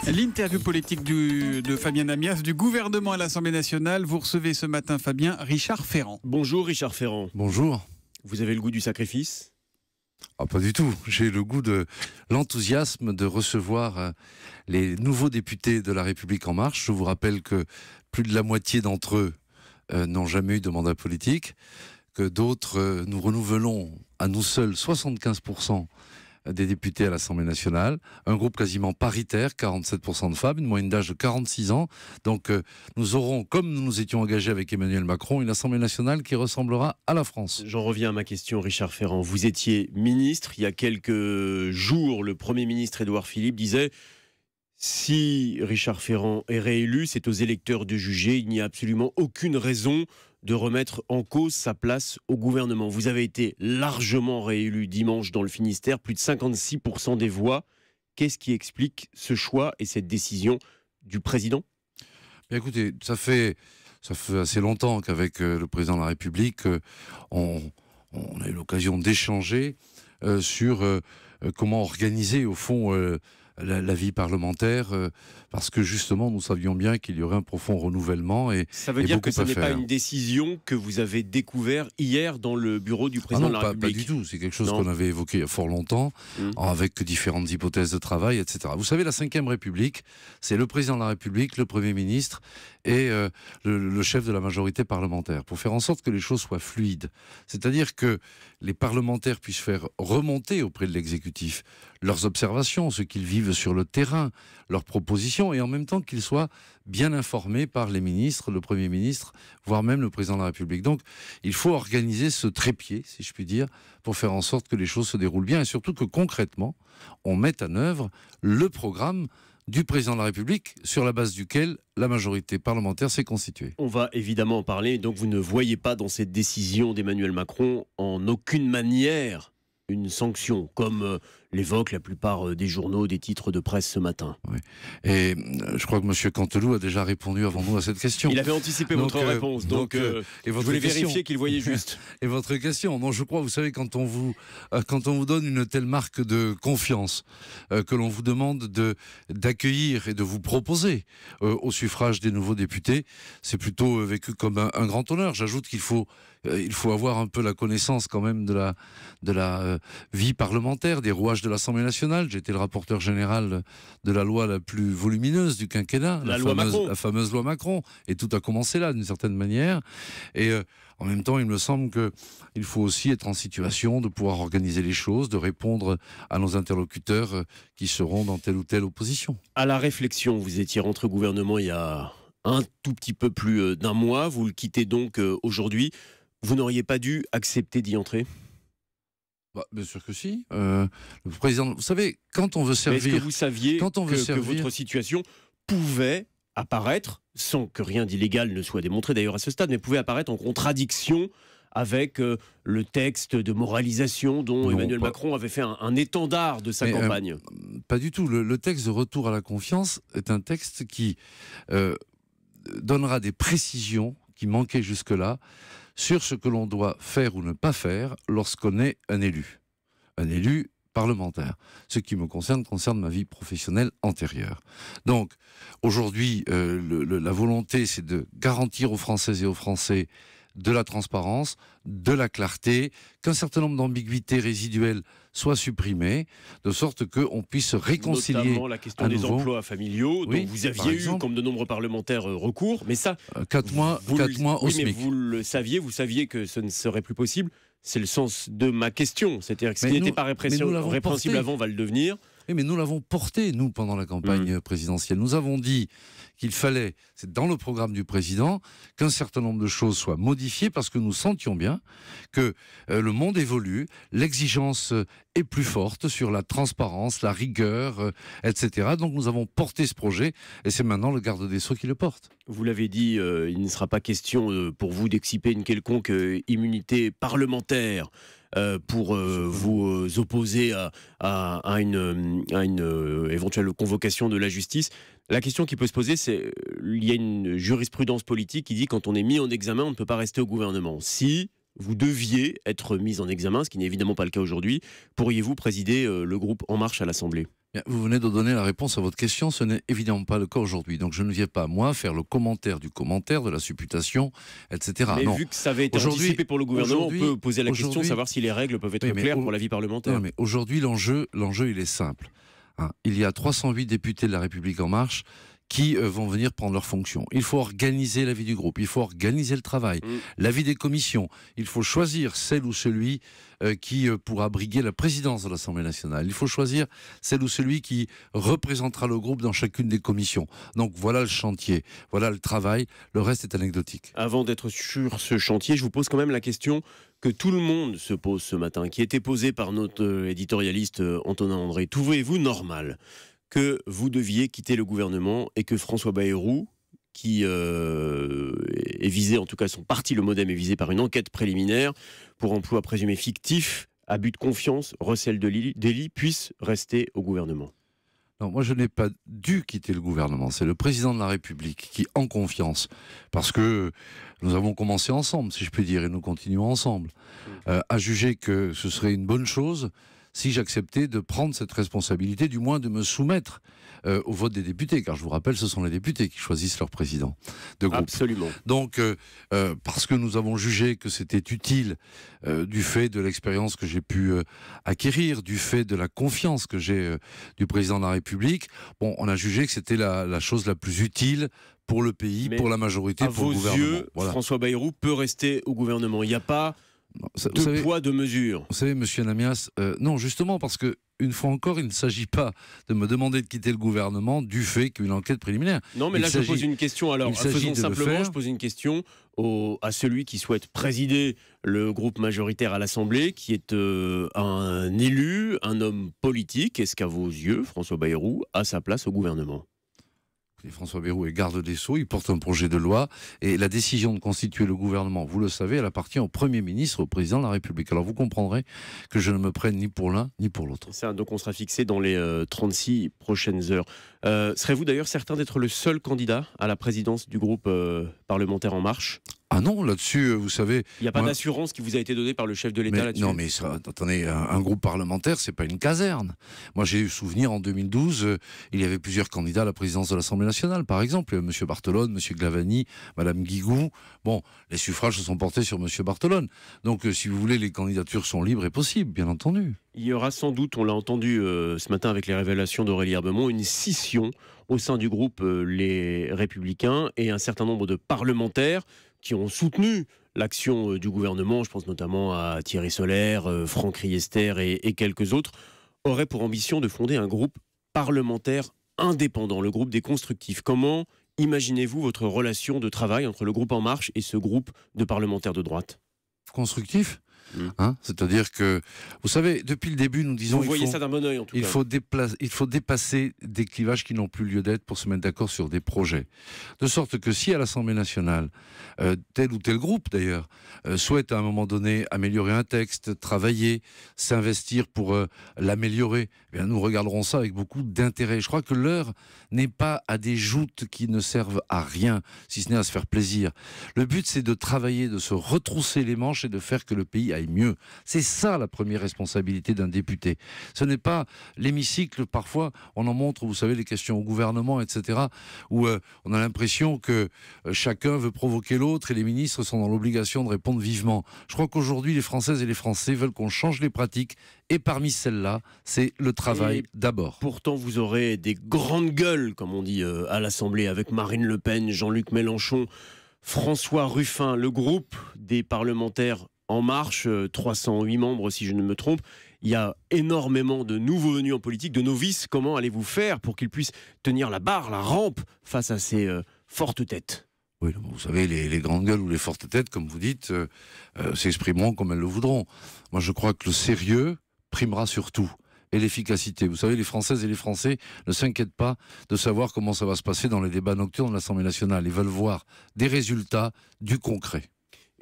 L'interview politique de Fabien Amias du gouvernement à l'Assemblée nationale. Vous recevez ce matin, Fabien, Richard Ferrand. Bonjour Richard Ferrand. Bonjour. Vous avez le goût du sacrifice ? Pas du tout. J'ai le goût de l'enthousiasme de recevoir les nouveaux députés de La République En Marche. Je vous rappelle que plus de la moitié d'entre eux n'ont jamais eu de mandat politique, que d'autres, nous renouvelons à nous seuls 75% des députés à l'Assemblée nationale, un groupe quasiment paritaire, 47% de femmes, une moyenne d'âge de 46 ans. Donc nous aurons, comme nous nous étions engagés avec Emmanuel Macron, une Assemblée nationale qui ressemblera à la France. J'en reviens à ma question, Richard Ferrand. Vous étiez ministre. Il y a quelques jours, le Premier ministre Édouard Philippe disait « Si Richard Ferrand est réélu, c'est aux électeurs de juger. Il n'y a absolument aucune raison de remettre en cause sa place au gouvernement. » Vous avez été largement réélu dimanche dans le Finistère, plus de 56% des voix. Qu'est-ce qui explique ce choix et cette décision du président ? Bien, écoutez, ça fait assez longtemps qu'avec le président de la République, on a eu l'occasion d'échanger sur comment organiser au fond la vie parlementaire, parce que justement nous savions bien qu'il y aurait un profond renouvellement. Ça veut dire que ce n'est pas une décision que vous avez découvert hier dans le bureau du président de la République ? Pas du tout, c'est quelque chose qu'on avait évoqué il y a fort longtemps, avec différentes hypothèses de travail, etc. Vous savez, la Ve République, c'est le président de la République, le Premier ministre et le chef de la majorité parlementaire, pour faire en sorte que les choses soient fluides. C'est-à-dire que les parlementaires puissent faire remonter auprès de l'exécutif leurs observations, ce qu'ils vivent sur le terrain, leurs propositions, et en même temps qu'ils soient bien informés par les ministres, le Premier ministre, voire même le Président de la République. Donc, il faut organiser ce trépied, si je puis dire, pour faire en sorte que les choses se déroulent bien, et surtout que concrètement, on mette en œuvre le programme du Président de la République, sur la base duquel la majorité parlementaire s'est constituée. On va évidemment en parler, donc vous ne voyez pas dans cette décision d'Emmanuel Macron en aucune manière une sanction, comme l'évoquent la plupart des journaux, des titres de presse ce matin. Oui. Et je crois que M. Canteloup a déjà répondu avant nous à cette question. Il avait anticipé votre réponse, donc je voulais vérifier qu'il voyait juste. Et votre question, non, je crois, vous savez, quand on vous donne une telle marque de confiance, que l'on vous demande d'accueillir et de vous proposer au suffrage des nouveaux députés, c'est plutôt vécu comme un grand honneur. J'ajoute qu'il faut avoir un peu la connaissance quand même de la vie parlementaire, des rouages de l'Assemblée nationale. J'ai été le rapporteur général de la loi la plus volumineuse du quinquennat, la fameuse loi Macron. Et tout a commencé là, d'une certaine manière. Et en même temps, il me semble qu'il faut aussi être en situation de pouvoir organiser les choses, de répondre à nos interlocuteurs qui seront dans telle ou telle opposition. À la réflexion, vous étiez rentré au gouvernement il y a un tout petit peu plus d'un mois. Vous le quittez donc aujourd'hui. Vous n'auriez pas dû accepter d'y entrer ? Bien sûr que si. Le président, vous savez, quand on veut servir... Est-ce que vous saviez que votre situation pouvait apparaître, sans que rien d'illégal ne soit démontré d'ailleurs à ce stade, mais pouvait apparaître en contradiction avec le texte de moralisation dont Emmanuel Macron avait fait un étendard de sa campagne ? Pas du tout. Le texte de retour à la confiance est un texte qui donnera des précisions qui manquaient jusque-là sur ce que l'on doit faire ou ne pas faire lorsqu'on est un élu parlementaire. Ce qui me concerne ma vie professionnelle antérieure. Donc, aujourd'hui, la volonté, c'est de garantir aux Françaises et aux Français de la transparence, de la clarté, qu'un certain nombre d'ambiguïtés résiduelles soient supprimées, de sorte qu'on puisse réconcilier. Notamment la question des emplois familiaux, dont vous aviez eu, comme de nombreux parlementaires, recours. Mais ça, 4 mois au SMIC. Mais vous le saviez, que ce ne serait plus possible. C'est le sens de ma question. C'est-à-dire que ce qui n'était pas répréhensible avant va le devenir. Oui, mais nous l'avons porté, nous, pendant la campagne présidentielle. Nous avons dit qu'il fallait, c'est dans le programme du président, qu'un certain nombre de choses soient modifiées parce que nous sentions bien que le monde évolue, l'exigence est plus forte sur la transparence, la rigueur, etc. Donc nous avons porté ce projet et c'est maintenant le garde des Sceaux qui le porte. Vous l'avez dit, il ne sera pas question pour vous d'exciper une quelconque immunité parlementaire pour vous opposer à une éventuelle convocation de la justice. La question qui peut se poser, c'est il y a une jurisprudence politique qui dit quand on est mis en examen, on ne peut pas rester au gouvernement. Si vous deviez être mis en examen, ce qui n'est évidemment pas le cas aujourd'hui, pourriez-vous présider le groupe En Marche à l'Assemblée ? Bien, vous venez de donner la réponse à votre question, ce n'est évidemment pas le cas aujourd'hui. Donc je ne viens pas, moi, faire le commentaire du commentaire, de la supputation, etc. Mais non. vu que ça avait été anticipé pour le gouvernement, on peut poser la question de savoir si les règles peuvent être claires pour la vie parlementaire. Non, mais aujourd'hui, l'enjeu, il est simple. Hein. Il y a 308 députés de La République En Marche qui vont venir prendre leurs fonctions. Il faut organiser la vie du groupe, il faut organiser le travail, la vie des commissions. Il faut choisir celle ou celui qui pourra briguer la présidence de l'Assemblée nationale. Il faut choisir celle ou celui qui représentera le groupe dans chacune des commissions. Donc voilà le chantier, voilà le travail, le reste est anecdotique. Avant d'être sur ce chantier, je vous pose quand même la question que tout le monde se pose ce matin, qui a été posée par notre éditorialiste Antonin André. Trouvez-vous normal que vous deviez quitter le gouvernement et que François Bayrou, qui est visé, en tout cas son parti, le MoDem, est visé par une enquête préliminaire pour emploi présumé fictif, abus de confiance, recel de délit, puisse rester au gouvernement? Non, moi je n'ai pas dû quitter le gouvernement. C'est le président de la République qui, en confiance, parce que nous avons commencé ensemble, si je puis dire, et nous continuons ensemble, a jugé que ce serait une bonne chose si j'acceptais de prendre cette responsabilité, du moins de me soumettre au vote des députés, car je vous rappelle, ce sont les députés qui choisissent leur président de groupe. Absolument. Donc, parce que nous avons jugé que c'était utile, du fait de l'expérience que j'ai pu acquérir, du fait de la confiance que j'ai du président de la République, bon, on a jugé que c'était la chose la plus utile pour le pays, pour la majorité, pour le gouvernement. À vos yeux, voilà. François Bayrou peut rester au gouvernement. Il n'y a pas de poids, de mesure. Vous savez, monsieur Namias, non, justement, parce que une fois encore, il ne s'agit pas de me demander de quitter le gouvernement du fait qu'une enquête préliminaire. Non, mais là, je pose une question. Alors, faisons simplement, je pose une question à celui qui souhaite présider le groupe majoritaire à l'Assemblée, qui est un élu, un homme politique. Est-ce qu'à vos yeux, François Bayrou a sa place au gouvernement ? François Bayrou est garde des Sceaux, il porte un projet de loi et la décision de constituer le gouvernement, vous le savez, elle appartient au Premier ministre, au Président de la République. Alors vous comprendrez que je ne me prenne ni pour l'un ni pour l'autre. Ça, donc on sera fixé dans les 36 prochaines heures. Serez-vous d'ailleurs certain d'être le seul candidat à la présidence du groupe parlementaire En Marche ? Ah non, là-dessus, vous savez... Il n'y a pas d'assurance qui vous a été donnée par le chef de l'État là-dessus? Non, mais ça, attendez, un groupe parlementaire, c'est pas une caserne. Moi, j'ai eu souvenir, en 2012, il y avait plusieurs candidats à la présidence de l'Assemblée nationale, par exemple. M. Barthelone, M. Glavany, Mme Guigou. Bon, les suffrages se sont portés sur M. Barthelone. Donc, si vous voulez, les candidatures sont libres et possibles, bien entendu. Il y aura sans doute, on l'a entendu ce matin avec les révélations d'Aurélie Herbemont, une scission au sein du groupe Les Républicains et un certain nombre de parlementaires qui ont soutenu l'action du gouvernement, je pense notamment à Thierry Solaire, Franck Riester et quelques autres, auraient pour ambition de fonder un groupe parlementaire indépendant, le groupe des constructifs. Comment imaginez-vous votre relation de travail entre le groupe En Marche et ce groupe de parlementaires de droite? Constructif ? Hein, c'est-à-dire que, vous savez, depuis le début, nous disons... Vous voyez ça d'un bon oeil, en tout cas. Il faut dépasser des clivages qui n'ont plus lieu d'être pour se mettre d'accord sur des projets. De sorte que si à l'Assemblée nationale, tel ou tel groupe d'ailleurs, souhaite à un moment donné améliorer un texte, travailler, s'investir pour l'améliorer, eh bien, nous regarderons ça avec beaucoup d'intérêt. Je crois que l'heure n'est pas à des joutes qui ne servent à rien, si ce n'est à se faire plaisir. Le but, c'est de travailler, de se retrousser les manches et de faire que le pays aille mieux. C'est ça la première responsabilité d'un député. Ce n'est pas l'hémicycle, parfois on en montre, vous savez, les questions au gouvernement, etc., où on a l'impression que chacun veut provoquer l'autre et les ministres sont dans l'obligation de répondre vivement. Je crois qu'aujourd'hui les Françaises et les Français veulent qu'on change les pratiques et parmi celles-là, c'est le travail d'abord. Pourtant vous aurez des grandes gueules, comme on dit à l'Assemblée, avec Marine Le Pen, Jean-Luc Mélenchon, François Ruffin, le groupe des parlementaires En Marche, 308 membres si je ne me trompe. Il y a énormément de nouveaux venus en politique, de novices. Comment allez-vous faire pour qu'ils puissent tenir la barre, la rampe face à ces fortes têtes? Oui, vous savez, les grandes gueules ou les fortes têtes, comme vous dites, s'exprimeront comme elles le voudront. Moi, je crois que le sérieux primera sur tout. Et l'efficacité. Vous savez, les Françaises et les Français ne s'inquiètent pas de savoir comment ça va se passer dans les débats nocturnes de l'Assemblée nationale. Ils veulent voir des résultats, du concret.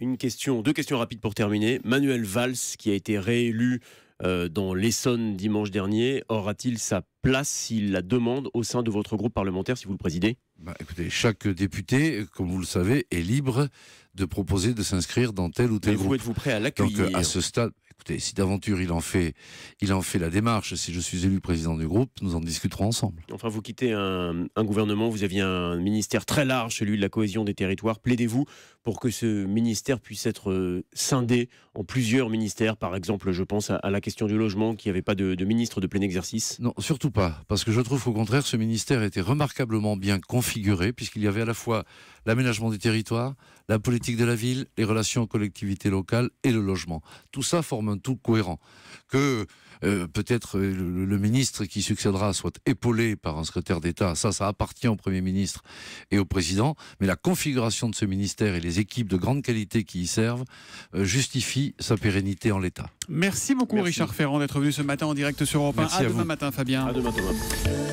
Deux questions rapides pour terminer. Manuel Valls, qui a été réélu dans l'Essonne dimanche dernier, aura-t-il sa place s'il la demande au sein de votre groupe parlementaire si vous le présidez? Écoutez, chaque député, comme vous le savez, est libre de proposer de s'inscrire dans tel ou tel groupe. Êtes-vous prêt à l'accueillir? Donc à ce stade, Écoutez, si d'aventure il en fait la démarche, si je suis élu président du groupe, nous en discuterons ensemble. Enfin, vous quittez un gouvernement, vous aviez un ministère très large, celui de la cohésion des territoires. Plaidez-vous pour que ce ministère puisse être scindé en plusieurs ministères? Par exemple, je pense à la question du logement, qui n'avait pas de ministre de plein exercice. Non, surtout pas, parce que je trouve qu'au contraire, ce ministère était remarquablement bien configuré, puisqu'il y avait à la fois l'aménagement du territoire, la politique de la ville, les relations aux collectivités locales et le logement. Tout ça forme un tout cohérent. Que peut-être le ministre qui succédera soit épaulé par un secrétaire d'État, ça appartient au Premier ministre et au Président, mais la configuration de ce ministère et les équipes de grande qualité qui y servent justifient sa pérennité en l'état. Merci beaucoup Richard Ferrand d'être venu ce matin en direct sur Europe 1. Merci à demain vous. matin Fabien. À demain Thomas.